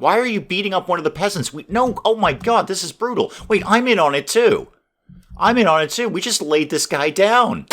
Why are you beating up one of the peasants? No, oh my god, this is brutal. Wait, I'm in on it too. We just laid this guy down.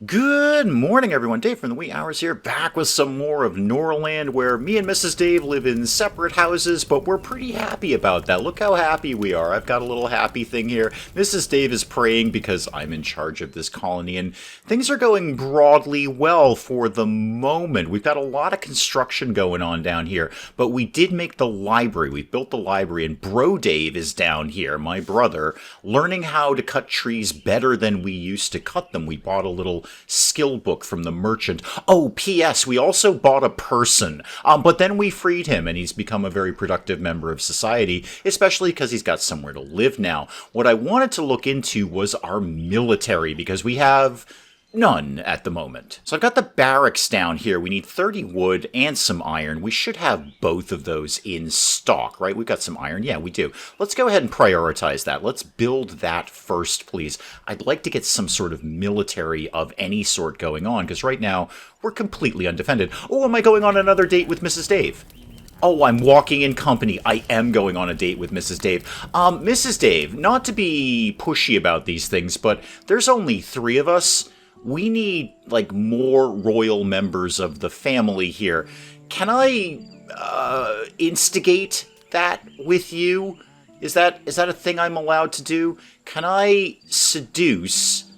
Good morning, everyone. Dave from the wee hours here, back with some more of Norland, where me and Mrs. Dave live in separate houses, but we're pretty happy about that. Look how happy we are. I've got a little happy thing here. Mrs. Dave is praying because I'm in charge of this colony, and things are going broadly well for the moment. We've got a lot of construction going on down here, but we did make the library. We built the library, and Bro Dave is down here, my brother, learning how to cut trees better than we used to cut them. We bought a little skill book from the merchant. Oh, P.S. We also bought a person, but then we freed him, and he's become a very productive member of society, especially because he's got somewhere to live now. What I wanted to look into was our military, because we have none at the moment. So I've got the barracks down here. We need 30 wood and some iron. We should have both of those in stock, right? We've got some iron. Yeah, we do. Let's go ahead and prioritize that. Let's build that first, please. I'd like to get some sort of military of any sort going on, because right now we're completely undefended. Oh, am I going on another date with Mrs. Dave? Oh, I'm walking in company. I am going on a date with Mrs. Dave. Mrs. Dave, not to be pushy about these things, but there's only 3 of us. We need, like, more royal members of the family here. Can I, instigate that with you? Is that a thing I'm allowed to do? Can I seduce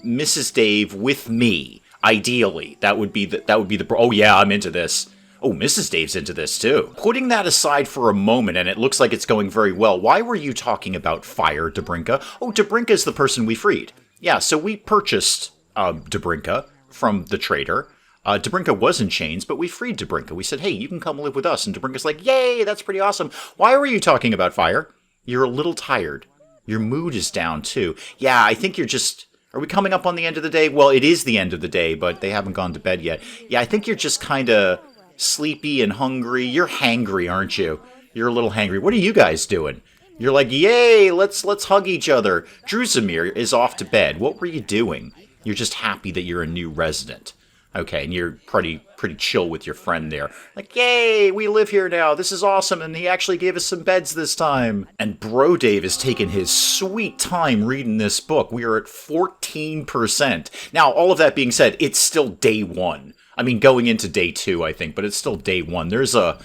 Mrs. Dave with me? Ideally, that would be the. Oh yeah, I'm into this. Oh, Mrs. Dave's into this too. Putting that aside for a moment, and it looks like it's going very well. Why were you talking about fire, Dobrinka? Oh, Dobrinka is the person we freed. Yeah, so we purchased Dobrinka from the trader. Dobrinka was in chains, but we freed Dobrinka. We said, hey, you can come live with us. And Dobrinka's like, yay, that's pretty awesome. Why were you talking about fire? You're a little tired. Your mood is down, too. Yeah, I think you're just... Are we coming up on the end of the day? Well, it is the end of the day, but they haven't gone to bed yet. Yeah, I think you're just kind of sleepy and hungry. You're hangry, aren't you? You're a little hangry. What are you guys doing? You're like, yay, let's hug each other. Druzimir is off to bed. What were you doing? You're just happy that you're a new resident. Okay, and you're pretty chill with your friend there. Like, yay, we live here now. This is awesome, and he actually gave us some beds this time. And Bro Dave has taken his sweet time reading this book. We are at 14%. Now, all of that being said, it's still day 1. I mean, going into day 2, I think, but it's still day 1. There's a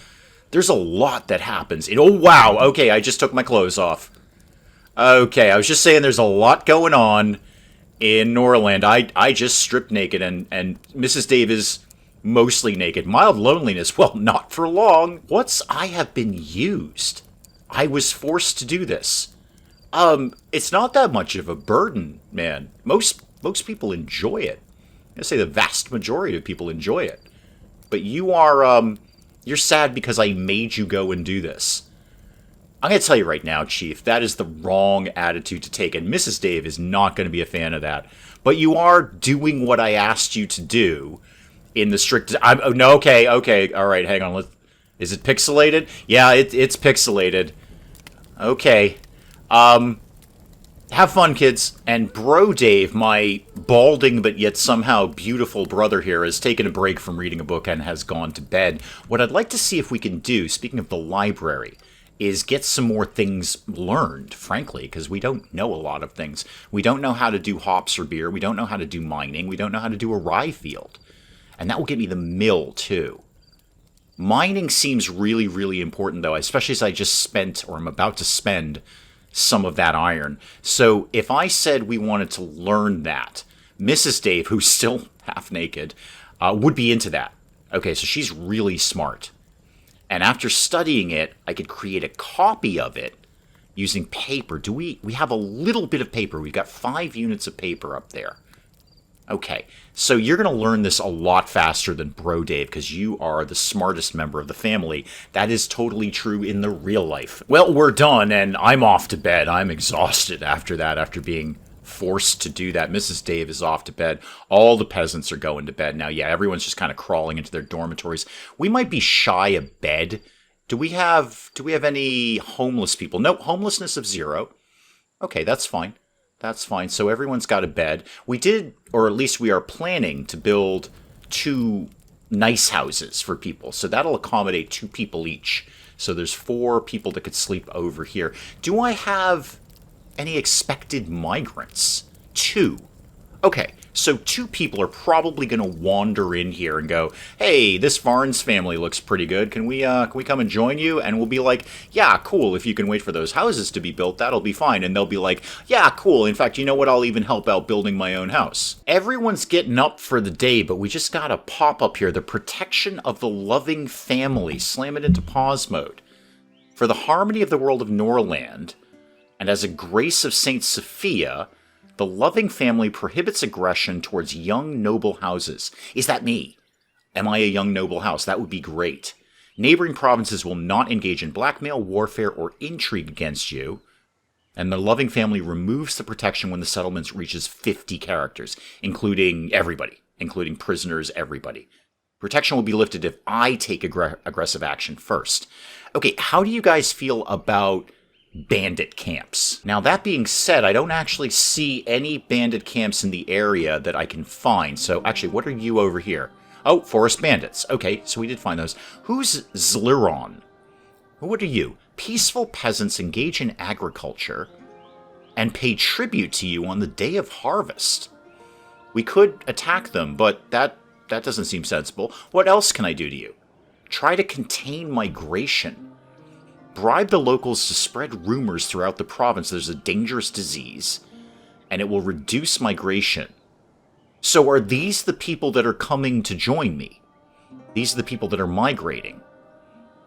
lot that happens. Oh, wow, okay, I just took my clothes off. Okay, I was just saying there's a lot going on in Norland. I just stripped naked, and Mrs. Dave is mostly naked. Mild loneliness, well, not for long. I have been used. I was forced to do this. It's not that much of a burden, man. Most people enjoy it. I say the vast majority of people enjoy it. But you are, you're sad because I made you go and do this. I'm going to tell you right now, Chief, that is the wrong attitude to take, and Mrs. Dave is not going to be a fan of that. But you are doing what I asked you to do in the strict... no, okay, all right, hang on. Is it pixelated? Yeah, it's pixelated. Okay. Have fun, kids. And Bro Dave, my balding but yet somehow beautiful brother here, has taken a break from reading a book and has gone to bed. What I'd like to see if we can do, speaking of the library, is get some more things learned, frankly, because we don't know a lot of things. We don't know how to do hops or beer. We don't know how to do mining. We don't know how to do a rye field. And that will get me the mill, too. Mining seems really, really important, though, especially as I just spent, or I'm about to spend, some of that iron. So if I said we wanted to learn that, Mrs. Dave, who's still half naked, would be into that. Okay, so she's really smart. And after studying it, I could create a copy of it using paper. We have a little bit of paper. We've got 5 units of paper up there. Okay, so you're going to learn this a lot faster than Bro Dave because you are the smartest member of the family. That is totally true in the real life. Well, we're done, and I'm off to bed. I'm exhausted after that, after being forced to do that. Mrs. Dave is off to bed. All the peasants are going to bed now. Yeah, everyone's just kind of crawling into their dormitories. We might be shy of bed. Do we have any homeless people? No, homelessness of 0. Okay, that's fine. That's fine. So everyone's got a bed. We did, or at least we are planning to build 2 nice houses for people. So that'll accommodate 2 people each. So there's 4 people that could sleep over here. Do I have any expected migrants? 2. Okay, so 2 people are probably going to wander in here and go, hey, this Varnes family looks pretty good. Can we come and join you? And we'll be like, yeah, cool. If you can wait for those houses to be built, that'll be fine. And they'll be like, yeah, cool. In fact, you know what? I'll even help out building my own house. Everyone's getting up for the day, but we just got to pop up here. The protection of the loving family. Slam it into pause mode. For the harmony of the world of Norland, and as a grace of Saint Sophia, the loving family prohibits aggression towards young noble houses. Is that me? Am I a young noble house? That would be great. Neighboring provinces will not engage in blackmail, warfare, or intrigue against you. And the loving family removes the protection when the settlement reaches 50 characters, including everybody, including prisoners, everybody. Protection will be lifted if I take aggressive action first. Okay, how do you guys feel about bandit camps? Now, that being said, I don't actually see any bandit camps in the area that I can find. So, actually, what are you over here? Oh, forest bandits. Okay, so we did find those. Who's Zliron? What are you? Peaceful peasants engage in agriculture and pay tribute to you on the day of harvest. We could attack them, but that doesn't seem sensible. What else can I do to you? Try to contain migration. Bribe the locals to spread rumors throughout the province there's a dangerous disease, and it will reduce migration. So are these the people that are coming to join me? These are the people that are migrating.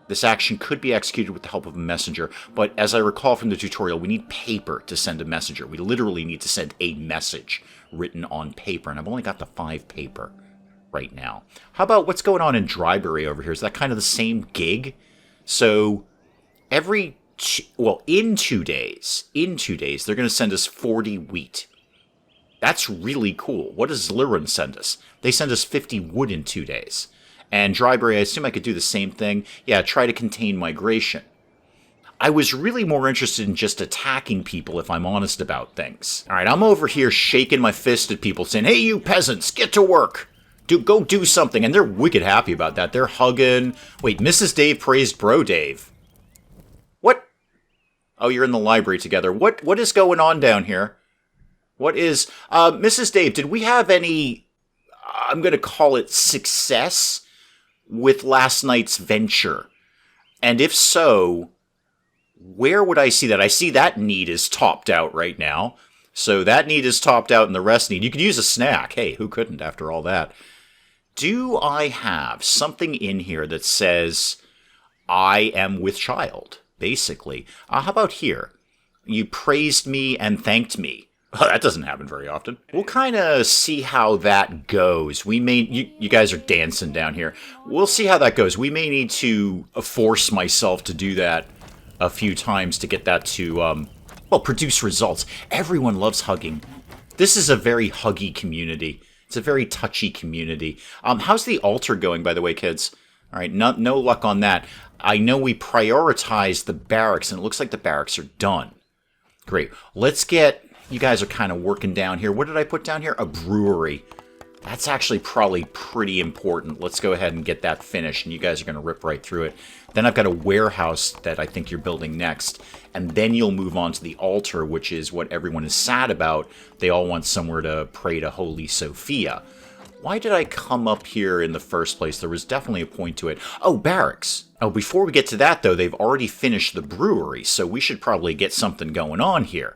This action could be executed with the help of a messenger, but as I recall from the tutorial, we need paper to send a messenger. We literally need to send a message written on paper, and I've only got the 5 paper right now. How about what's going on in Drybury over here? Is that kind of the same gig? So in 2 days, they're going to send us 40 wheat. That's really cool. What does Zlirin send us? They send us 50 wood in 2 days. And Drybury, I assume I could do the same thing. Yeah, try to contain migration. I was really more interested in just attacking people, if I'm honest about things. All right, I'm over here shaking my fist at people saying, hey, you peasants, get to work. Go do something. And they're wicked happy about that. They're hugging. Wait, Mrs. Dave praised Bro Dave. What? Oh, you're in the library together. What is going on down here? What is... Mrs. Dave, did we have any... I'm going to call it success with last night's venture? And if so, where would I see that? I see that need is topped out right now. So that need is topped out and the rest need... You could use a snack. Hey, who couldn't after all that? Do I have something in here that says I am with child, basically? How about here? You praised me and thanked me. That doesn't happen very often. We'll kind of see how that goes. We may... You guys are dancing down here. We'll see how that goes. We may need to force myself to do that a few times to get that to, produce results. Everyone loves hugging. This is a very huggy community. It's a very touchy community. How's the altar going, by the way, kids? All right, no luck on that. I know we prioritized the barracks, and it looks like the barracks are done. Great. Let's get... You guys are kind of working down here. What did I put down here? A brewery. That's actually probably pretty important. Let's go ahead and get that finished, and you guys are going to rip right through it. Then I've got a warehouse that I think you're building next, and then you'll move on to the altar, which is what everyone is sad about. They all want somewhere to pray to Holy Sophia. Why did I come up here in the first place? There was definitely a point to it. Oh, barracks. Oh, before we get to that, though, they've already finished the brewery, so we should probably get something going on here.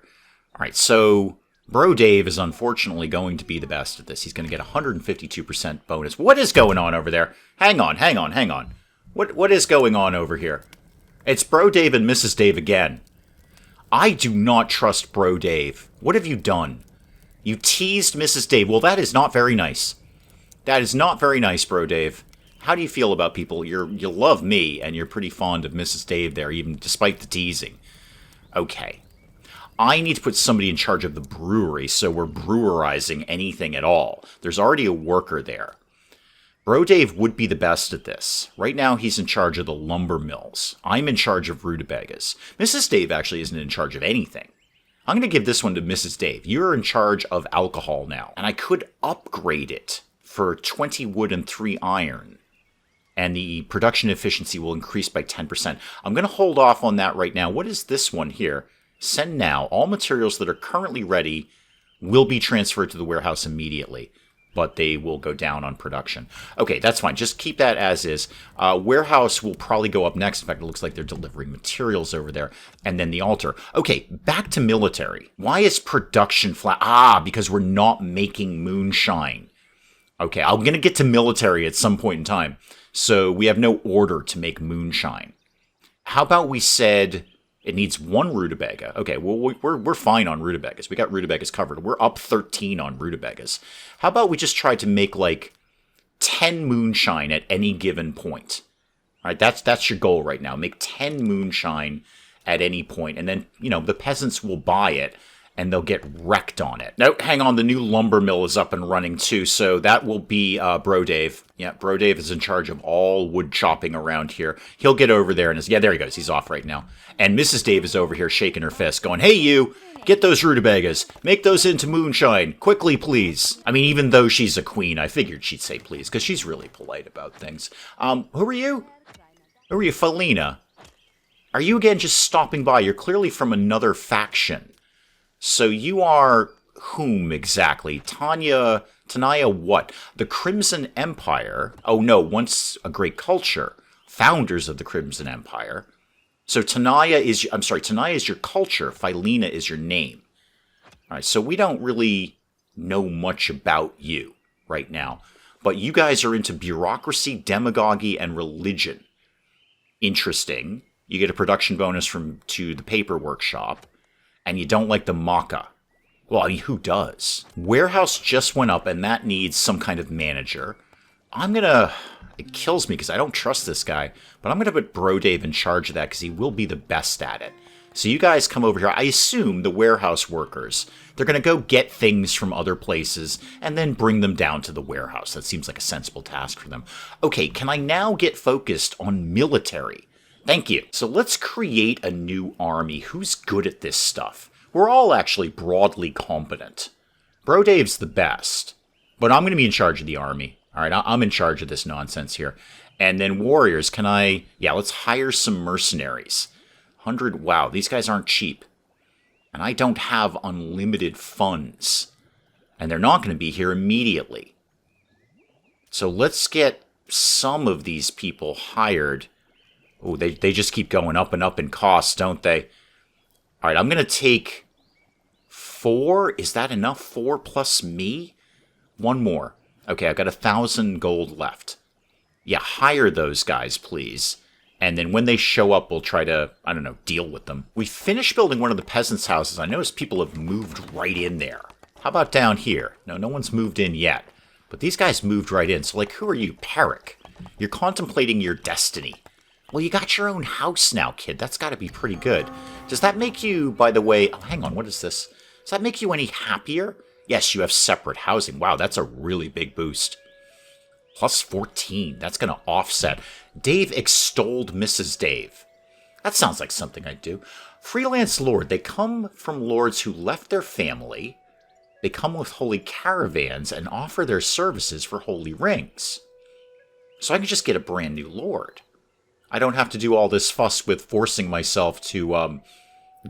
All right, so Bro Dave is unfortunately going to be the best at this. He's going to get 152% bonus. What is going on over there? Hang on. What is going on over here? It's Bro Dave and Mrs. Dave again. I do not trust Bro Dave. What have you done? You teased Mrs. Dave. Well, that is not very nice. That is not very nice, Bro Dave. How do you feel about people? You love me, and you're pretty fond of Mrs. Dave there, even despite the teasing. Okay. I need to put somebody in charge of the brewery, so we're brewerizing anything at all. There's already a worker there. Bro Dave would be the best at this. Right now, he's in charge of the lumber mills. I'm in charge of rutabagas. Mrs. Dave actually isn't in charge of anything. I'm going to give this one to Mrs. Dave. You're in charge of alcohol now. And I could upgrade it for 20 wood and 3 iron. and the production efficiency will increase by 10%. I'm going to hold off on that right now. What is this one here? Send now. All materials that are currently ready will be transferred to the warehouse immediately, but they will go down on production. Okay, that's fine. Just keep that as is. Warehouse will probably go up next. In fact, it looks like they're delivering materials over there. And then the altar. Okay, back to military. Why is production flat? Because we're not making moonshine. Okay, I'm going to get to military at some point in time. So we have no order to make moonshine. How about we said it needs 1 rutabaga? Okay, well, we're fine on rutabagas. We got rutabagas covered. We're up 13 on rutabagas. How about we just try to make like 10 moonshine at any given point? All right, that's your goal right now. Make 10 moonshine at any point, and then, the peasants will buy it, and they'll get wrecked on it. No, hang on, the new lumber mill is up and running too, so that will be Bro Dave. Yeah, Bro Dave is in charge of all wood chopping around here. He'll get over there, and there he goes. He's off right now. And Mrs. Dave is over here shaking her fist, going, "Hey, you! Get those rutabagas. Make those into moonshine. Quickly, please." I mean, even though she's a queen, I figured she'd say please, because she's really polite about things. Who are you? Who are you, Felina? Are you again just stopping by? You're clearly from another faction. So you are whom exactly? Tanaya what? The Crimson Empire? Oh no, once a great culture. Founders of the Crimson Empire. So Tanaya is your culture. Philena is your name. All right, so we don't really know much about you right now. But you guys are into bureaucracy, demagoguery, and religion. Interesting. You get a production bonus to the paper workshop. And you don't like the maca. Well, I mean, who does? Warehouse just went up, and that needs some kind of manager. It kills me because I don't trust this guy, but I'm going to put Bro Dave in charge of that because he will be the best at it. So you guys come over here. I assume the warehouse workers, they're going to go get things from other places and then bring them down to the warehouse. That seems like a sensible task for them. Okay, can I now get focused on military? Thank you. So let's create a new army. Who's good at this stuff? We're all actually broadly competent. Bro Dave's the best, but I'm going to be in charge of the army. All right, I'm in charge of this nonsense here. And then warriors, let's hire some mercenaries. 100, wow, these guys aren't cheap. And I don't have unlimited funds. And they're not going to be here immediately. So let's get some of these people hired. Oh, they just keep going up and up in cost, don't they? All right, I'm going to take 4. Is that enough? 4 plus me? 1 more. Okay, I've got 1,000 gold left. Yeah, hire those guys, please. And then when they show up, we'll try to, deal with them. We finished building one of the peasants' houses. I noticed people have moved right in there. How about down here? No one's moved in yet. But these guys moved right in. So, who are you? Peric. You're contemplating your destiny. Well, you got your own house now, kid. That's got to be pretty good. Does that make you, by the way... Oh, hang on. What is this? Does that make you any happier? Yes, you have separate housing. Wow, that's a really big boost. Plus 14. That's going to offset. Dave extolled Mrs. Dave. That sounds like something I'd do. Freelance lord. They come from lords who left their family. They come with holy caravans and offer their services for holy rings. So I can just get a brand new lord. I don't have to do all this fuss with forcing myself to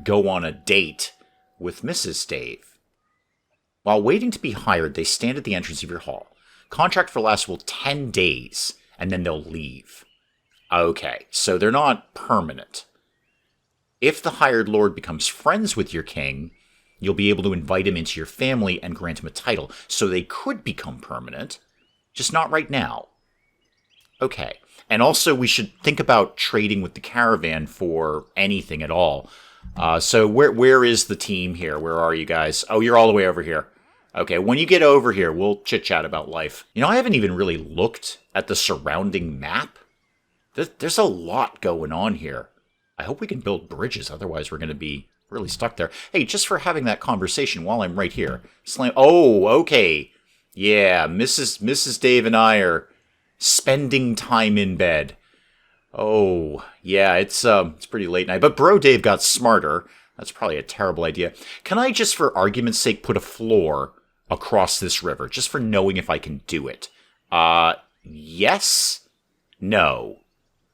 go on a date with Mrs. Dave. While waiting to be hired, they stand at the entrance of your hall. Contract for lasts 10 days, and then they'll leave. Okay, so they're not permanent. If the hired lord becomes friends with your king, you'll be able to invite him into your family and grant him a title. So they could become permanent, just not right now. Okay. And also, we should think about trading with the caravan for anything at all. So where is the team here? Where are you guys? Oh, you're all the way over here. Okay, when you get over here, we'll chit-chat about life. I haven't even really looked at the surrounding map. There's a lot going on here. I hope we can build bridges, otherwise we're going to be really stuck there. Hey, just for having that conversation while I'm right here. Oh, okay. Yeah, Mrs. Dave and I are spending time in bed. Oh, yeah, it's pretty late night. But Bro Dave got smarter. That's probably a terrible idea. Can I just, for argument's sake, put a floor across this river, just for knowing if I can do it? Yes? No.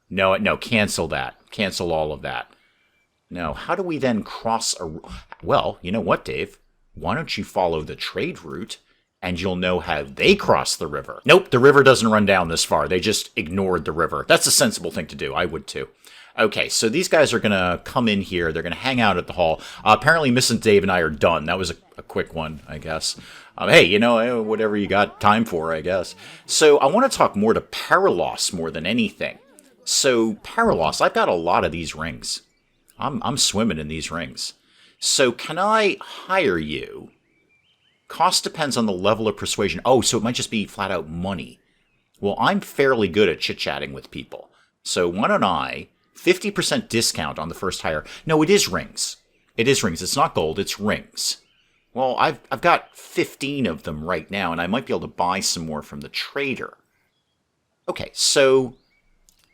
No, no, cancel that. Cancel all of that. No, how do we then cross a... Well, you know what, Dave? Why don't you follow the trade route, and you'll know how they cross the river. Nope, the river doesn't run down this far. They just ignored the river. That's a sensible thing to do. I would too. Okay, so these guys are going to come in here. They're going to hang out at the hall. Apparently, Miss and Dave and I are done. That was a quick one, I guess. Hey, you know, whatever you got time for, I guess. So I want to talk more to Paralos more than anything. So Paralos, I've got a lot of these rings. I'm swimming in these rings. So can I hire you? Cost depends on the level of persuasion. Oh, so it might just be flat out money. Well, I'm fairly good at chit-chatting with people. So why don't I... 50% discount on the first hire. No, it is rings. It is rings. It's not gold. It's rings. Well, I've got 15 of them right now, and I might be able to buy some more from the trader. Okay, so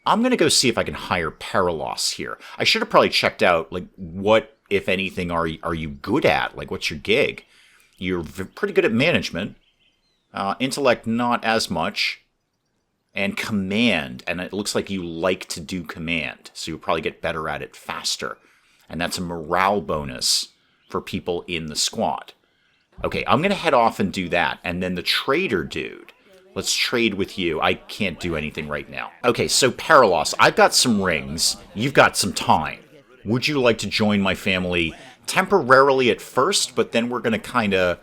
I'm going to go see if I can hire Paralos here. I should have probably checked out, like, what, if anything, are you good at? Like, what's your gig? You're pretty good at management. Intellect, not as much. And command, and it looks like you like to do command, so you'll probably get better at it faster. And that's a morale bonus for people in the squad. Okay, I'm going to head off and do that, and then the trader dude. Let's trade with you. I can't do anything right now. Okay, so Paralos, I've got some rings. You've got some time. Would you like to join my family temporarily at first, but then we're going to kind of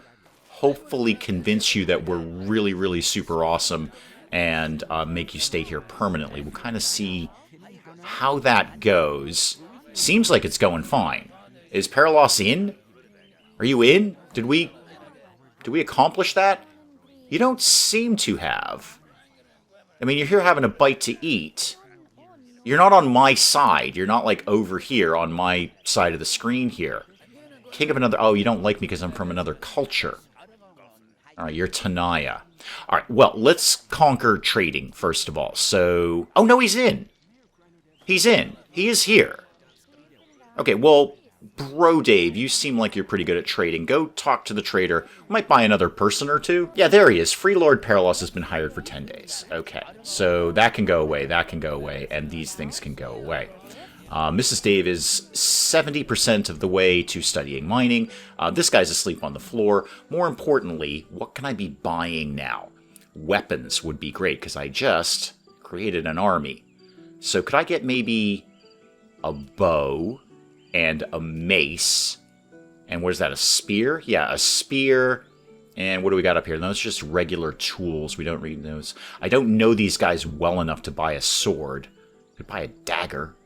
hopefully convince you that we're really, really super awesome and make you stay here permanently. We'll kind of see how that goes. Seems like it's going fine. Is Paralos in? Are you in? Did we accomplish that? You don't seem to have. I mean, you're here having a bite to eat. You're not on my side. You're not, like, over here on my side of the screen here. King of another... Oh, you don't like me because I'm from another culture. All right, you're Tanaya. All right, well, let's conquer trading, first of all. So... Oh, no, he's in. He's in. He is here. Okay, well, Bro Dave, you seem like you're pretty good at trading. Go talk to the trader. We might buy another person or two. Yeah, there he is. Free Lord Paralos has been hired for 10 days. Okay, so that can go away, that can go away, and these things can go away. Mrs. Dave is 70% of the way to studying mining. This guy's asleep on the floor. More importantly, what can I be buying now? Weapons would be great, because I just created an army. So could I get maybe a bow and a mace? And what is that, a spear? Yeah, a spear. And what do we got up here? Those are just regular tools. We don't read those. I don't know these guys well enough to buy a sword. Could buy a dagger.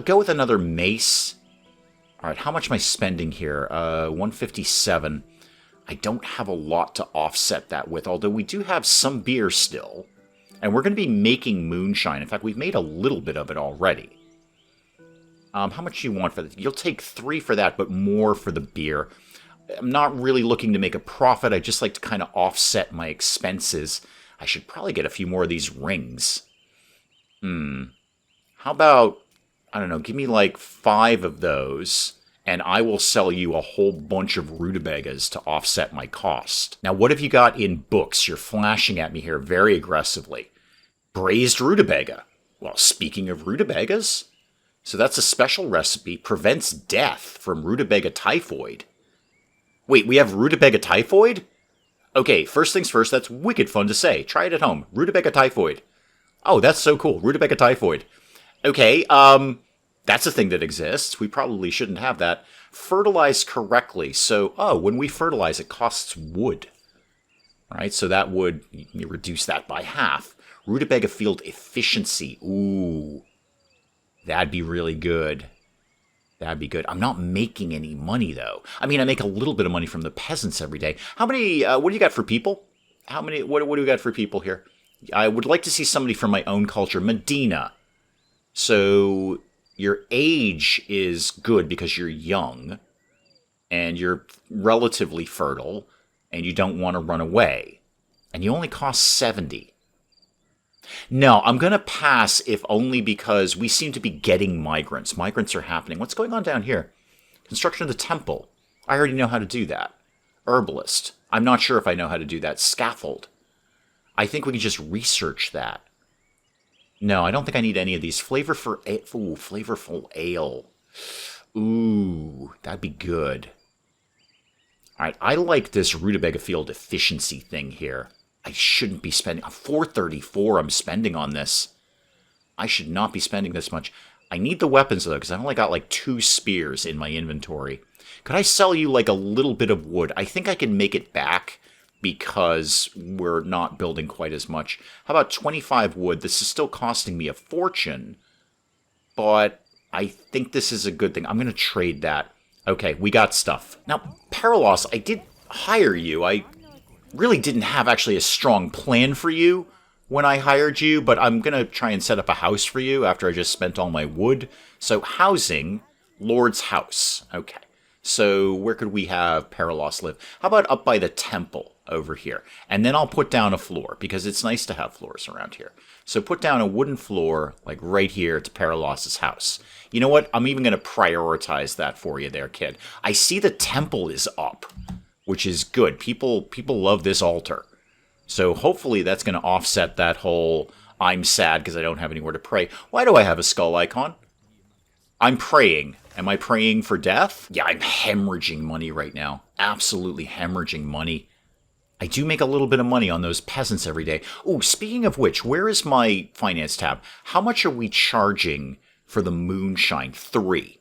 Go with another mace. All right, how much am I spending here? 157. I don't have a lot to offset that with, although we do have some beer still. And we're going to be making moonshine. In fact, we've made a little bit of it already. How much do you want for that? You'll take 3 for that, but more for the beer. I'm not really looking to make a profit. I just like to kind of offset my expenses. I should probably get a few more of these rings. How about... I don't know, give me like 5 of those, and I will sell you a whole bunch of rutabagas to offset my cost. Now, what have you got in books? You're flashing at me here very aggressively. Braised rutabaga. Well, speaking of rutabagas, so that's a special recipe, prevents death from rutabaga typhoid. Wait, we have rutabaga typhoid? Okay, first things first, that's wicked fun to say. Try it at home. Rutabaga typhoid. Oh, that's so cool. Rutabaga typhoid. Okay, that's a thing that exists. We probably shouldn't have that. Fertilize correctly. So, when we fertilize, it costs wood. All right, so that would, you reduce that by half. Rutabaga field efficiency. Ooh, that'd be really good. That'd be good. I'm not making any money, though. I mean, I make a little bit of money from the peasants every day. How many, what do you got for people? What do we got for people here? I would like to see somebody from my own culture. Medina. So your age is good because you're young and you're relatively fertile and you don't want to run away. And you only cost 70. No, I'm going to pass if only because we seem to be getting migrants. Migrants are happening. What's going on down here? Construction of the temple. I already know how to do that. Herbalist. I'm not sure if I know how to do that. Scaffold. I think we can just research that. No, I don't think I need any of these. Flavorful ale. Ooh, that'd be good. All right, I like this rutabaga field efficiency thing here. I shouldn't be spending... 434 I'm spending on this. I should not be spending this much. I need the weapons, though, because I've only got, like, 2 spears in my inventory. Could I sell you, like, a little bit of wood? I think I can make it back because we're not building quite as much. How about 25 wood? This is still costing me a fortune, but I think this is a good thing. I'm going to trade that. Okay, we got stuff. Now, Paralos, I did hire you. I really didn't have actually a strong plan for you when I hired you, but I'm going to try and set up a house for you after I just spent all my wood. So, housing, Lord's house. Okay. So, where could we have Paralos live? How about up by the temple over here? And then I'll put down a floor, because it's nice to have floors around here. So, put down a wooden floor, like right here to Paralos's house. You know what? I'm even going to prioritize that for you there, kid. I see the temple is up, which is good. People love this altar. So, hopefully that's going to offset that whole, I'm sad because I don't have anywhere to pray. Why do I have a skull icon? I'm praying. Am I praying for death? Yeah, I'm hemorrhaging money right now. Absolutely hemorrhaging money. I do make a little bit of money on those peasants every day. Oh, speaking of which, where is my finance tab? How much are we charging for the moonshine? 3.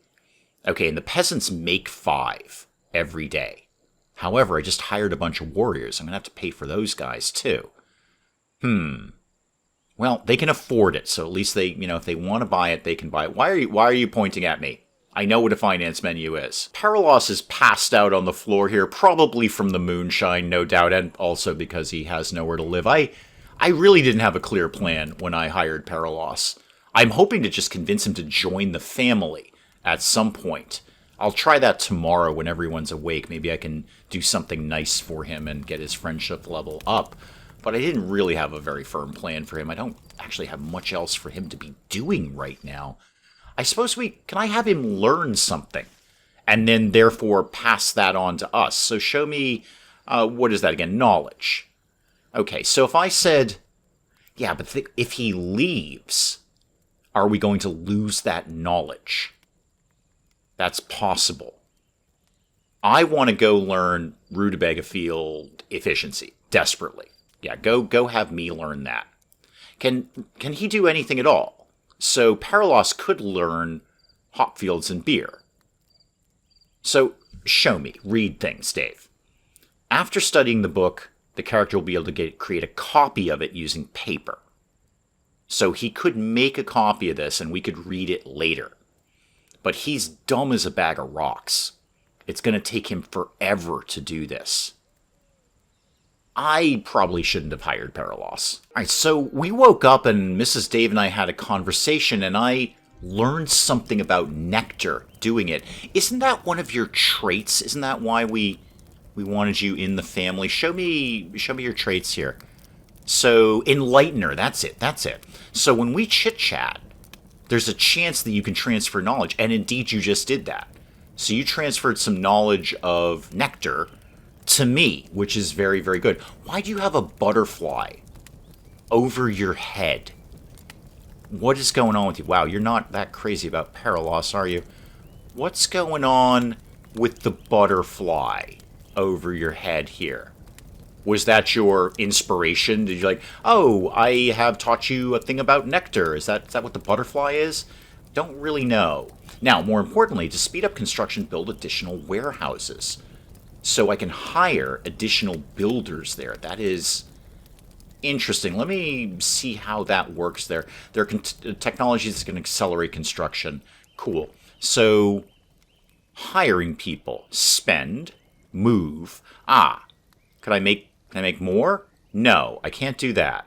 Okay, and the peasants make 5 every day. However, I just hired a bunch of warriors. I'm going to have to pay for those guys, too. Well, they can afford it, so at least they, if they want to buy it, they can buy it. Why are you pointing at me? I know what a finance menu is. Paralos is passed out on the floor here, probably from the moonshine, no doubt, and also because he has nowhere to live. I really didn't have a clear plan when I hired Paralos. I'm hoping to just convince him to join the family at some point. I'll try that tomorrow when everyone's awake. Maybe I can do something nice for him and get his friendship level up. But I didn't really have a very firm plan for him. I don't actually have much else for him to be doing right now. I suppose can I have him learn something? And then, therefore, pass that on to us. So show me, what is that again? Knowledge. Okay, so if I said, yeah, but if he leaves, are we going to lose that knowledge? That's possible. I want to go learn rutabaga field efficiency, desperately. Yeah, go have me learn that. Can he do anything at all? So Paralos could learn hop fields and beer. So show me, read things, Dave. After studying the book, the character will be able to create a copy of it using paper. So he could make a copy of this and we could read it later. But he's dumb as a bag of rocks. It's going to take him forever to do this. I probably shouldn't have hired Paralos. Alright, so we woke up and Mrs. Dave and I had a conversation and I learned something about nectar doing it. Isn't that one of your traits? Isn't that why we wanted you in the family? Show me your traits here. So, enlightener, that's it. So when we chit-chat, there's a chance that you can transfer knowledge, and indeed you just did that. So you transferred some knowledge of nectar to me, which is very, very good. Why do you have a butterfly over your head? What is going on with you? Wow, you're not that crazy about Paralos, are you? What's going on with the butterfly over your head here? Was that your inspiration? Did you like, oh, I have taught you a thing about nectar. Is that what the butterfly is? Don't really know. Now, more importantly, to speed up construction, build additional warehouses. So I can hire additional builders there. That is interesting. Let me see how that works there. There are technologies that can accelerate construction. Cool. So, hiring people. Spend. Move. Can I make more? No, I can't do that.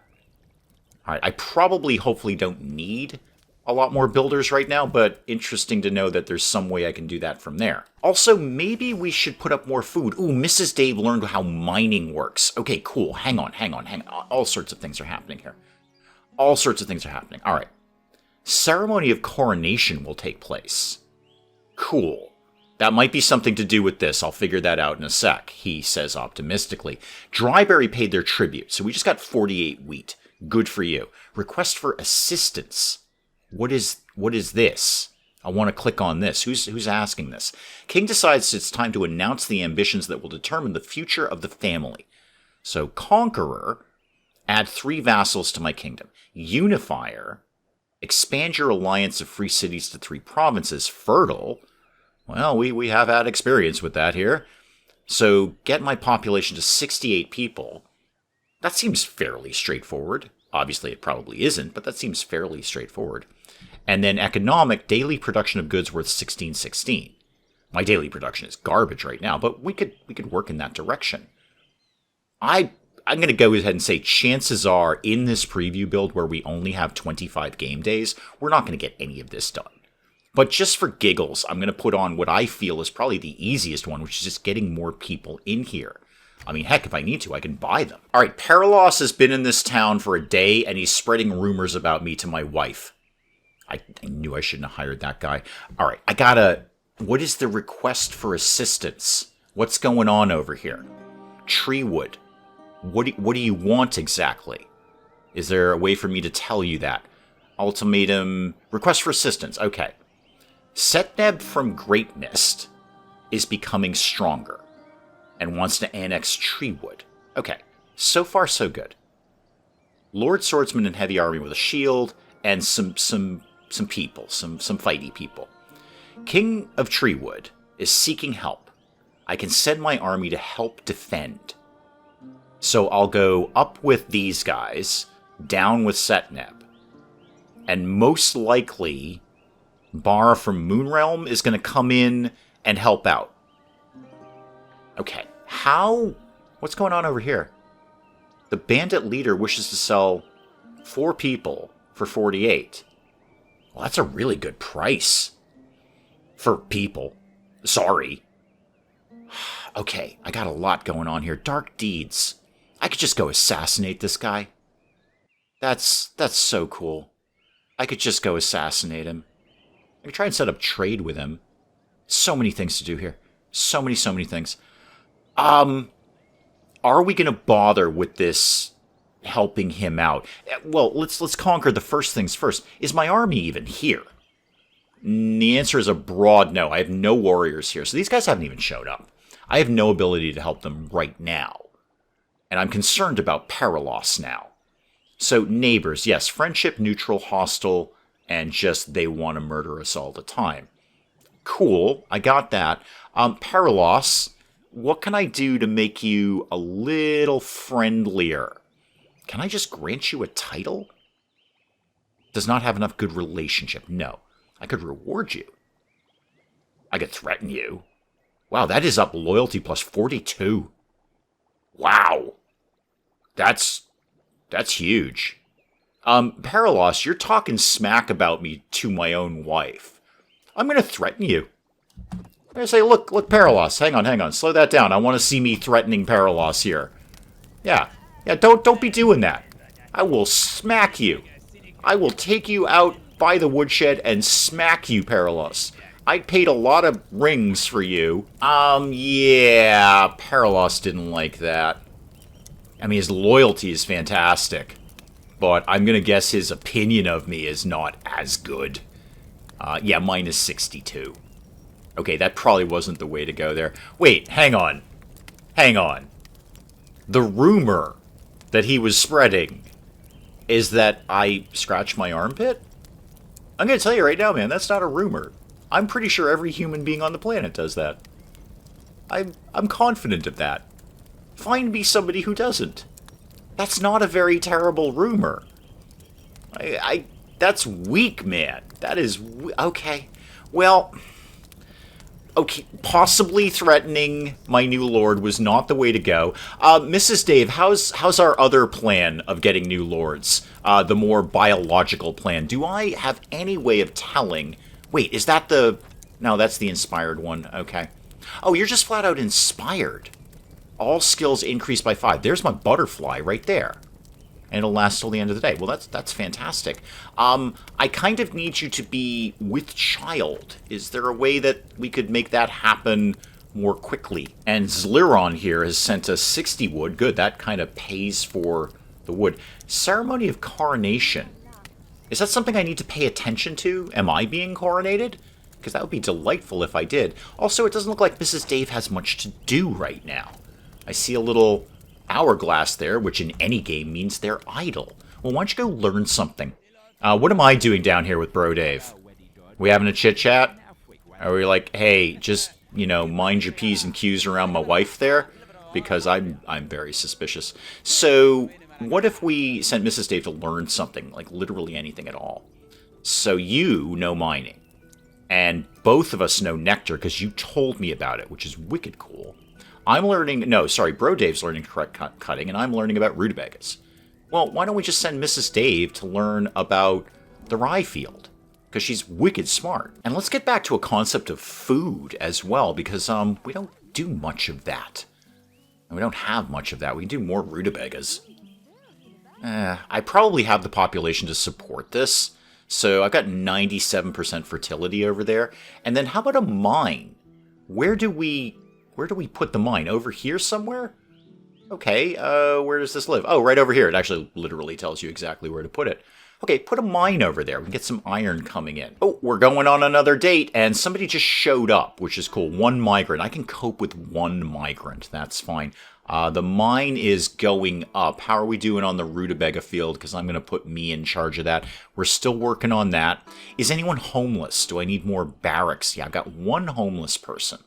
Alright, I probably, hopefully, don't need a lot more builders right now, but interesting to know that there's some way I can do that from there. Also, maybe we should put up more food. Ooh, Mrs. Dave learned how mining works. Okay, cool. Hang on. All sorts of things are happening here. All right. Ceremony of coronation will take place. Cool. That might be something to do with this. I'll figure that out in a sec, he says optimistically. Dryberry paid their tribute, so we just got 48 wheat. Good for you. Request for assistance. What is this? I want to click on this. Who's asking this? King decides it's time to announce the ambitions that will determine the future of the family. So, Conqueror, add 3 vassals to my kingdom. Unifier, expand your alliance of free cities to 3 provinces. Fertile, well, we have had experience with that here. So, get my population to 68 people. That seems fairly straightforward. Obviously, it probably isn't, but that seems fairly straightforward. And then economic, daily production of goods worth 1616. My daily production is garbage right now, but we could work in that direction. I'm going to go ahead and say chances are in this preview build where we only have 25 game days, we're not going to get any of this done. But just for giggles, I'm going to put on what I feel is probably the easiest one, which is just getting more people in here. I mean, heck, if I need to, I can buy them. All right, Paralos has been in this town for a day, and he's spreading rumors about me to my wife. I knew I shouldn't have hired that guy. All right, what is the request for assistance? What's going on over here? Treewood. What do you want exactly? Is there a way for me to tell you that? Ultimatum, request for assistance. Okay. Setneb from Great Mist is becoming stronger and wants to annex Treewood. Okay, so far so good. Lord Swordsman and Heavy Army with a shield and some people, some fighty people. King of Treewood is seeking help. I can send my army to help defend. So I'll go up with these guys, down with Setneb, and most likely Bar from Moonrealm is going to come in and help out. Okay, what's going on over here? The bandit leader wishes to sell 4 people for 48. Well, that's a really good price. For people. Sorry. Okay, I got a lot going on here. Dark deeds. I could just go assassinate this guy. That's so cool. I could just go assassinate him. I could try and set up trade with him. So many things to do here. So many things. Are we going to bother with this helping him out? Well, let's conquer the first things first. Is my army even here? The answer is a broad no. I have no warriors here. So these guys haven't even showed up. I have no ability to help them right now. And I'm concerned about Paralos now. So neighbors, yes, friendship, neutral, hostile, and just they want to murder us all the time. Cool, I got that. Paralos, what can I do to make you a little friendlier? Can I just grant you a title? Does not have enough good relationship. No. I could reward you. I could threaten you. Wow, that is up loyalty plus 42. Wow. That's huge. Paralos, you're talking smack about me to my own wife. I'm going to threaten you. I'm going to say, look, Paralos, hang on, slow that down. I want to see me threatening Paralos here. Yeah, don't be doing that. I will smack you. I will take you out by the woodshed and smack you, Paralos. I paid a lot of rings for you. Yeah, Paralos didn't like that. I mean, his loyalty is fantastic. But I'm going to guess his opinion of me is not as good. Yeah, mine is 62. Okay, that probably wasn't the way to go there. Wait, hang on. The rumor that he was spreading is that I scratched my armpit? I'm going to tell you right now, man, that's not a rumor. I'm pretty sure every human being on the planet does that. I'm confident of that. Find me somebody who doesn't. That's not a very terrible rumor. That's weak, man. That is okay. Well, okay, possibly threatening my new lord was not the way to go. Mrs. Dave, how's our other plan of getting new lords? The more biological plan. Do I have any way of telling? Wait, is that the? No, that's the inspired one. Okay. Oh, you're just flat out inspired. All skills increase by 5. There's my butterfly right there. And it'll last till the end of the day. Well, that's fantastic. I kind of need you to be with child. Is there a way that we could make that happen more quickly? And Zliron here has sent us 60 wood. Good, that kind of pays for the wood. Ceremony of coronation. Is that something I need to pay attention to? Am I being coronated? Because that would be delightful if I did. Also, it doesn't look like Mrs. Dave has much to do right now. I see a little hourglass there, which in any game means they're idle. Well, why don't you go learn something? What am I doing down here with Bro Dave? We having a chit-chat? Are we like, hey, just, you know, mind your P's and Q's around my wife there? Because I'm very suspicious. So, what if we sent Mrs. Dave to learn something, like literally anything at all? So you know mining. And both of us know nectar because you told me about it, which is wicked cool. I'm learning, no, sorry, Bro Dave's learning correct cutting, and I'm learning about rutabagas. Well, why don't we just send Mrs. Dave to learn about the rye field? Because she's wicked smart. And let's get back to a concept of food as well, because we don't do much of that. And we don't have much of that. We can do more rutabagas. I probably have the population to support this. So I've got 97% fertility over there. And then how about a mine? Where do we put the mine? Over here somewhere? Okay, where does this live? Oh, right over here. It actually literally tells you exactly where to put it. Okay, put a mine over there. We can get some iron coming in. Oh, we're going on another date, and somebody just showed up, which is cool. One migrant. I can cope with one migrant. That's fine. The mine is going up. How are we doing on the rutabaga field? Because I'm going to put me in charge of that. We're still working on that. Is anyone homeless? Do I need more barracks? Yeah, I've got one homeless person.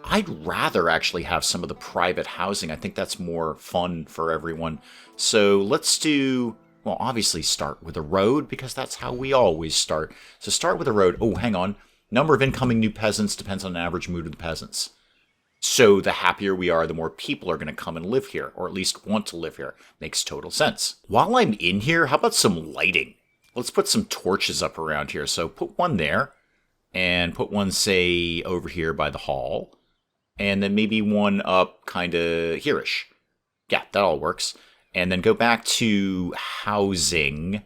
I'd rather actually have some of the private housing. I think that's more fun for everyone. So let's do, well, obviously start with a road, because that's how we always start. So start with a road. Oh, hang on. Number of incoming new peasants depends on the average mood of the peasants. So the happier we are, the more people are going to come and live here, or at least want to live here. Makes total sense. While I'm in here, how about some lighting? Let's put some torches up around here. So put one there, and put one, say, over here by the hall, and then maybe one up kind of here-ish. Yeah, that all works. And then go back to housing,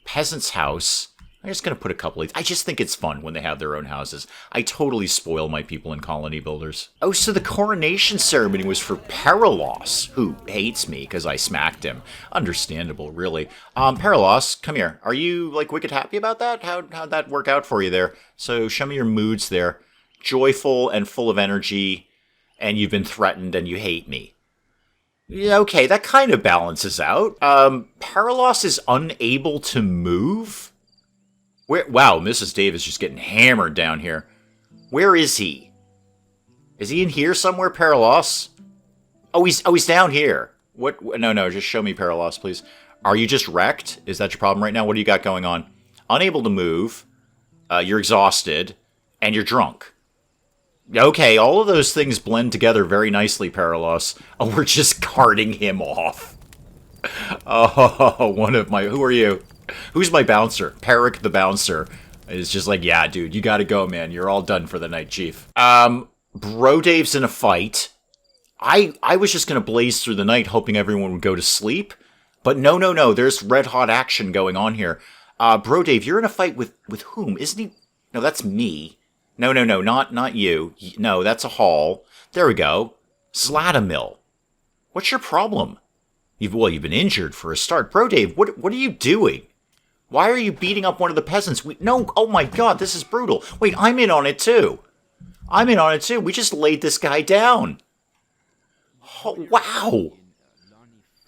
peasant's house. I'm just going to put a couple of... I just think it's fun when they have their own houses. I totally spoil my people in colony builders. Oh, so the coronation ceremony was for Perilos, who hates me because I smacked him. Understandable, really. Perilos, come here. Are you, like, wicked happy about that? How'd that work out for you there? So show me your moods there. Joyful and full of energy, and you've been threatened and you hate me. Yeah, okay, that kind of balances out. Perilos is unable to move? Wow, Mrs. Dave is just getting hammered down here. Where is he? Is he in here somewhere, Perilos? Oh, he's down here. What? No, just show me Perilos, please. Are you just wrecked? Is that your problem right now? What do you got going on? Unable to move. You're exhausted. And you're drunk. Okay, all of those things blend together very nicely, Perilos. Oh, we're just carting him off. Oh, one of my... Who are you? Who's my bouncer? Peric the bouncer is just like, yeah, dude, you gotta go, man. You're all done for the night, chief. Bro Dave's in a fight. I was just gonna blaze through the night hoping everyone would go to sleep. But no, there's red-hot action going on here. Bro Dave, you're in a fight with whom? Isn't he... No, that's me. No, not you. No, that's a hall. There we go. Zlatomil. What's your problem? You've been injured for a start. Bro Dave, what are you doing? Why are you beating up one of the peasants? No, oh my god, this is brutal. Wait, I'm in on it too. We just laid this guy down. Oh, wow.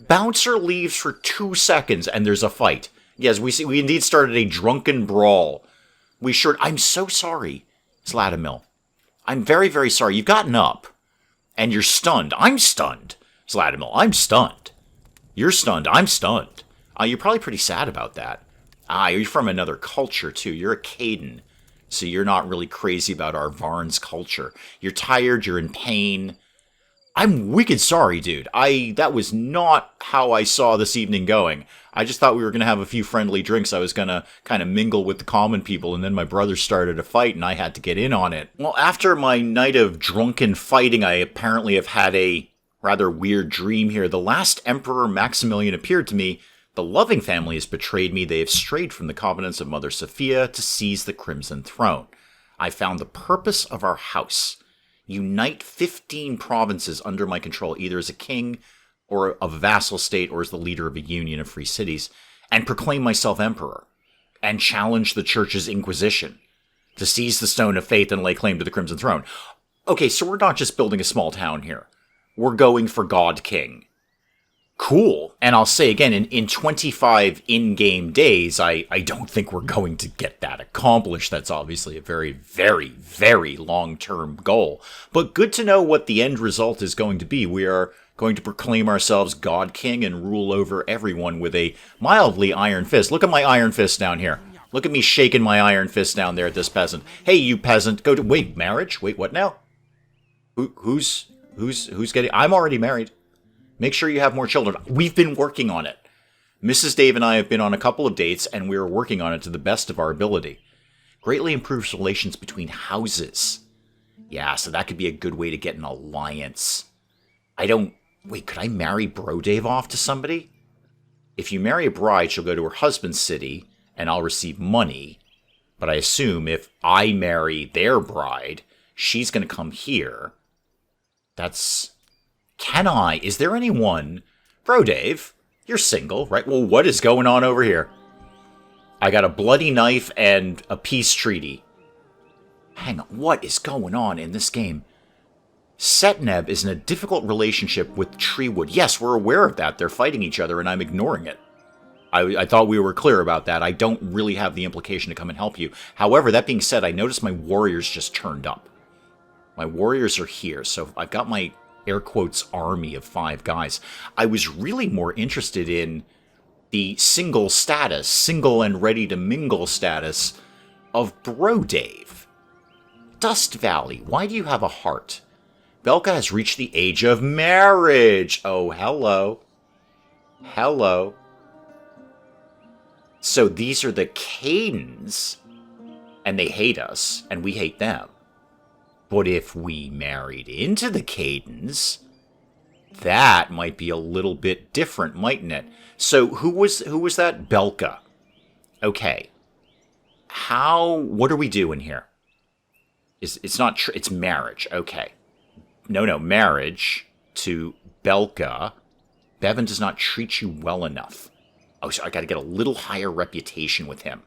Bouncer leaves for 2 seconds and there's a fight. Yes, we indeed started a drunken brawl. I'm so sorry, Zlatomil. I'm very, very sorry. You've gotten up and you're stunned. I'm stunned, Zlatomil. I'm stunned. You're stunned. I'm stunned. You're probably pretty sad about that. You're from another culture, too. You're a Caden, so you're not really crazy about our Varn's culture. You're tired. You're in pain. I'm wicked sorry, dude. That was not how I saw this evening going. I just thought we were going to have a few friendly drinks. I was going to kind of mingle with the common people, and then my brother started a fight, and I had to get in on it. Well, after my night of drunken fighting, I apparently have had a rather weird dream here. The last Emperor Maximilian appeared to me. The loving family has betrayed me. They have strayed from the covenants of Mother Sophia to seize the Crimson Throne. I found the purpose of our house. Unite 15 provinces under my control, either as a king or of a vassal state, or as the leader of a union of free cities, and proclaim myself emperor, and challenge the church's inquisition to seize the stone of faith and lay claim to the Crimson Throne. Okay, so we're not just building a small town here. We're going for God King. Cool. And I'll say again, in 25 in-game days, I don't think we're going to get that accomplished. That's obviously a very, very, very long-term goal. But good to know what the end result is going to be. We are going to proclaim ourselves God King and rule over everyone with a mildly iron fist. Look at my iron fist down here. Look at me shaking my iron fist down there at this peasant. Hey, you peasant, go to... Wait, marriage? Wait, what now? Who's getting... I'm already married. Make sure you have more children. We've been working on it. Mrs. Dave and I have been on a couple of dates, and we are working on it to the best of our ability. Greatly improves relations between houses. Yeah, so that could be a good way to get an alliance. Wait, could I marry Bro Dave off to somebody? If you marry a bride, she'll go to her husband's city, and I'll receive money. But I assume if I marry their bride, she's going to come here. Can I? Is there anyone... Bro Dave, you're single, right? Well, what is going on over here? I got a bloody knife and a peace treaty. Hang on, what is going on in this game? Setneb is in a difficult relationship with Treewood. Yes, we're aware of that. They're fighting each other, and I'm ignoring it. I thought we were clear about that. I don't really have the implication to come and help you. However, that being said, I noticed my warriors just turned up. My warriors are here, so I've got my... air quotes army of 5 guys. I was really more interested in the single and ready to mingle status of Bro Dave. Dust Valley, why do you have a heart? Belka has reached the age of marriage. Oh, hello. Hello. So these are the Cadens, and they hate us, and we hate them. But if we married into the Cadens, that might be a little bit different, mightn't it? So who was that? Belka. Okay. What are we doing here? It's not it's marriage. Okay. No, marriage to Belka. Bevan does not treat you well enough. Oh, so I got to get a little higher reputation with him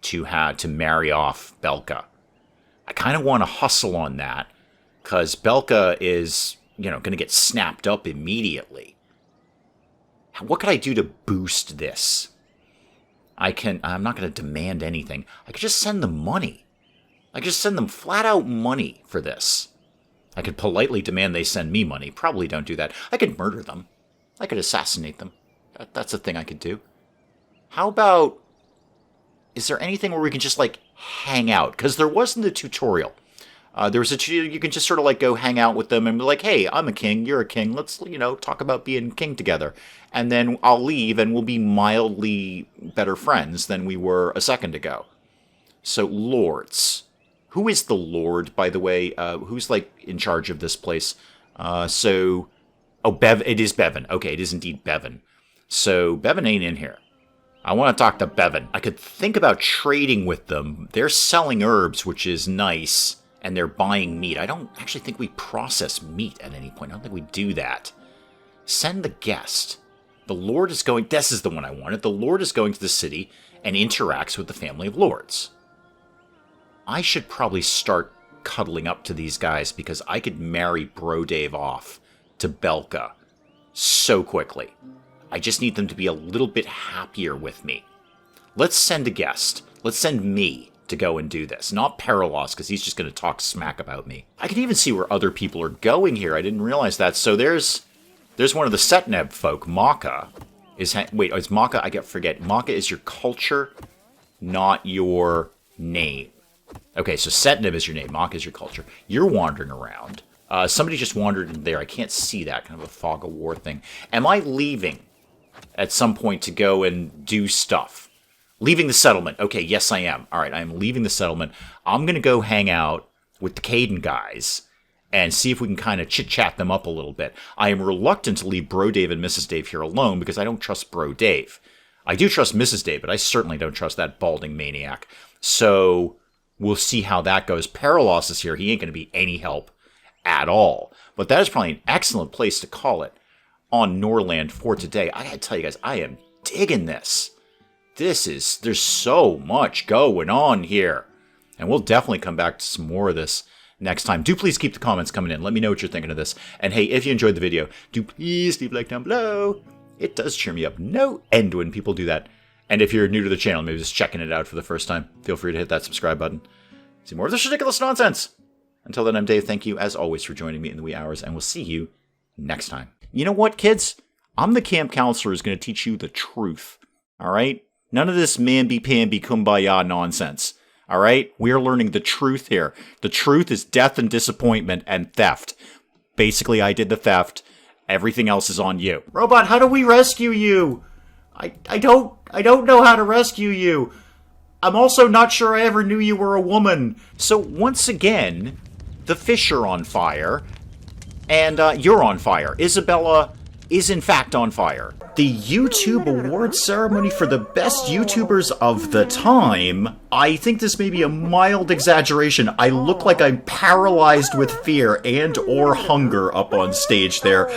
to marry off Belka. I kind of want to hustle on that, because Belka is, going to get snapped up immediately. What could I do to boost this? I'm not going to demand anything. I could just send them money. I could just send them flat out money for this. I could politely demand they send me money. Probably don't do that. I could murder them. I could assassinate them. That's a thing I could do. How about... Is there anything where we can just, hang out? Because there was in the tutorial. There was a tutorial you can just sort of, go hang out with them and be like, hey, I'm a king, you're a king. Let's, talk about being king together. And then I'll leave and we'll be mildly better friends than we were a second ago. So, lords. Who is the lord, by the way? Who's, in charge of this place? Oh, it is Bevan. Okay, it is indeed Bevan. So, Bevan ain't in here. I want to talk to Bevan. I could think about trading with them. They're selling herbs, which is nice, and they're buying meat. I don't actually think we process meat at any point. I don't think we do that. Send the guest. The Lord is going... This is the one I wanted. The Lord is going to the city and interacts with the family of lords. I should probably start cuddling up to these guys, because I could marry Bro Dave off to Belka so quickly. I just need them to be a little bit happier with me. Let's send a guest. Let's send me to go and do this. Not Paralos, because he's just going to talk smack about me. I can even see where other people are going here. I didn't realize that. So there's one of the Setneb folk. Maka is... Wait, is Maka... I forget. Maka is your culture, not your name. Okay, so Setneb is your name. Maka is your culture. You're wandering around. Somebody just wandered in there. I can't see that. Kind of a fog of war thing. Am I leaving at some point to go and do stuff? Leaving the settlement. Okay, yes I am. Alright, I am leaving the settlement. I'm going to go hang out with the Caden guys and see if we can kind of chit-chat them up a little bit. I am reluctant to leave Bro Dave and Mrs. Dave here alone because I don't trust Bro Dave. I do trust Mrs. Dave, but I certainly don't trust that balding maniac. So, we'll see how that goes. Paralos is here. He ain't going to be any help at all. But that is probably an excellent place to call it. on Norland for today. I gotta tell you guys, I am digging this. There's so much going on here. And we'll definitely come back to some more of this next time. Do please keep the comments coming in. Let me know what you're thinking of this. And hey, if you enjoyed the video, do please leave a like down below. It does cheer me up no end when people do that. And if you're new to the channel, maybe just checking it out for the first time, feel free to hit that subscribe button. See more of this ridiculous nonsense. Until then, I'm Dave. Thank you, as always, for joining me in the wee hours, and we'll see you next time. You know what, kids? I'm the camp counselor who's going to teach you the truth. All right? None of this mamby-pamby kumbaya nonsense. All right? We are learning the truth here. The truth is death and disappointment and theft. Basically, I did the theft. Everything else is on you. Robot, how do we rescue you? I don't know how to rescue you. I'm also not sure I ever knew you were a woman. So once again, the fish are on fire, and you're on fire. Isabella is in fact on fire. The YouTube award ceremony for the best YouTubers of the time. I think this may be a mild exaggeration. I look like I'm paralyzed with fear and or hunger up on stage there.